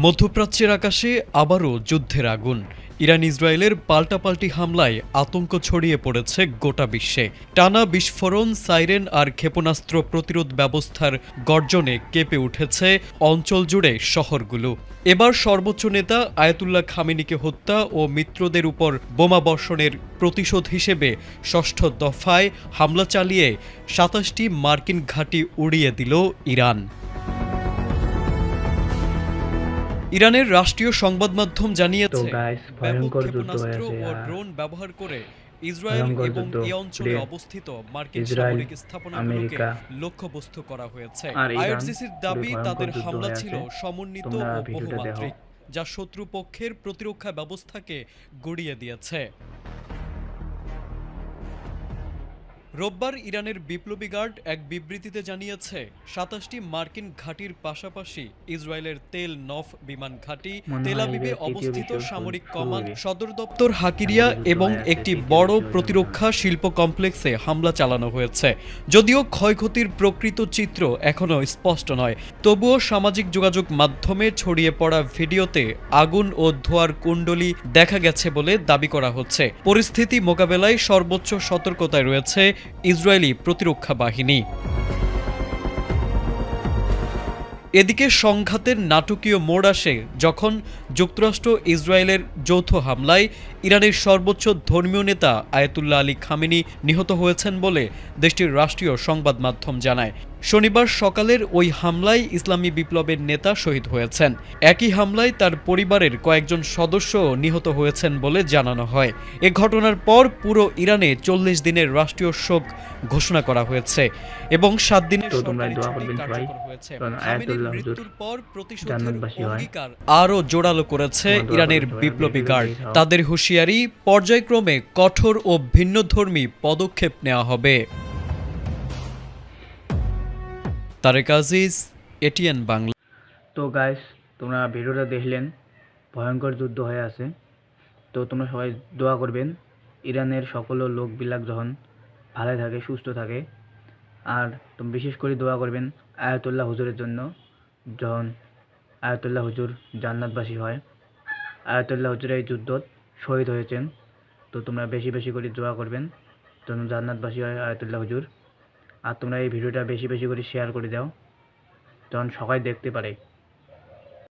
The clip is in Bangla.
মধ্যপ্রাচ্যের আকাশে আবারও যুদ্ধের আগুন। ইরান ইসরায়েলের পাল্টাপাল্টি হামলায় আতঙ্ক ছড়িয়ে পড়েছে গোটা বিশ্বে। টানা বিস্ফোরণ, সাইরেন আর ক্ষেপণাস্ত্র প্রতিরোধ ব্যবস্থার গর্জনে কেঁপে উঠেছে অঞ্চল জুড়ে শহরগুলো। এবার সর্বোচ্চ নেতা আয়াতুল্লাহ খামেনিকে হত্যা ও মিত্রদের উপর বোমা বর্ষণের প্রতিশোধ হিসেবে ষষ্ঠ দফায় হামলা চালিয়ে ২৭টি মার্কিন ঘাঁটি উড়িয়ে দিল ইরান। ইরানের রাষ্ট্রীয় সংবাদ মাধ্যম জানিয়েছে, ব্যাপক ক্ষেপণাস্ত্র ও ড্রোন ব্যবহার করে ইসরায়েল এবং এই অঞ্চলে অবস্থিত মার্কিন সামরিক স্থাপনাগুলোকে লক্ষ্যবস্তু করা হয়েছে। আইআরজিসির দাবি, তাদের হামলা ছিল সমন্বিত ও বহুমাত্রিক, যা শত্রুপক্ষের প্রতিরক্ষা ব্যবস্থাকে গুঁড়িয়ে দিয়েছে। রোববার ইরানের বিপ্লবী গার্ড এক বিবৃতিতে জানিয়েছে, ২৭টি মার্কিন ঘাঁটির পাশাপাশি ইসরায়েলের তেল নফ বিমান ঘাঁটি, তেল আবিবে অবস্থিত সামরিক কমান্ড সদর দপ্তর হাকিরিয়া এবং একটি বড় প্রতিরক্ষা শিল্প কমপ্লেক্সে হামলা চালানো হয়েছে। যদিও ক্ষয়ক্ষতির প্রকৃত চিত্র এখনও স্পষ্ট নয়, তবুও সামাজিক যোগাযোগ মাধ্যমে ছড়িয়ে পড়া ভিডিওতে আগুন ও ধোঁয়ার কুণ্ডলী দেখা গেছে বলে দাবি করা হচ্ছে। পরিস্থিতি মোকাবেলায় সর্বোচ্চ সতর্কতায় রয়েছে ইসরায়েলি প্রতিরক্ষা বাহিনী। এদিকে সংঘাতের নাটকীয় মোড় আসে যখন যুক্তরাষ্ট্র ইসরায়েলের যৌথ হামলায় ইরানের সর্বোচ্চ ধর্মীয় নেতা আয়াতুল্লাহ আলী খামেনি নিহত হয়েছেন বলে দেশটির রাষ্ট্রীয় সংবাদ মাধ্যম জানায়। শনিবার সকালের ওই হামলায় ইসলামী বিপ্লবের নেতা শহীদ হয়েছেন। একই হামলায় তার পরিবারের কয়েকজন সদস্য নিহত হয়েছেন বলে জানানো হয়। এ ঘটনার পর পুরো ইরানে ৪০ দিনের রাষ্ট্রীয় শোক ঘোষণা করা হয়েছে এবং ৭ দিনের সরকারি ছুটি কার্যকর হয়েছে। খামেনির মৃত্যুর পর প্রতিশোধের অঙ্গীকার আরও জোরালো করেছে ইরানের বিপ্লবী গার্ড। তাদের হুঁশিয়ারি, পর্যায়ক্রমে কঠোর ও ভিন্নধর্মী পদক্ষেপ নেওয়া হবে। তারেক আজিজ, এটিএন বাংলা। তো গাইস, তোমরা ভিডিওটা দেখলেন, ভয়ঙ্কর যুদ্ধ হয়ে আছে। তো তোমরা সবাই দোয়া করবেন ইরানের সকল লোকবিলাক যখন ভালো থাকে, সুস্থ থাকে। আর তুমি বিশেষ করে দোয়া করবেন আয়াতুল্লাহ হুজুরের জন্য, যখন আয়াতুল্লাহ হুজুর জান্নাতবাসী হয়। আয়াতুল্লাহ হুজুর এই যুদ্ধত শহীদ হয়েছেন। তো তোমরা বেশি বেশি করে দোয়া করবেন যেন জান্নাতবাসী হয় আয়াতুল্লাহ হুজুর। আর তোমরা এই ভিডিওটা বেশি বেশি করে শেয়ার করে দাও, যখন সবাই দেখতে পারে।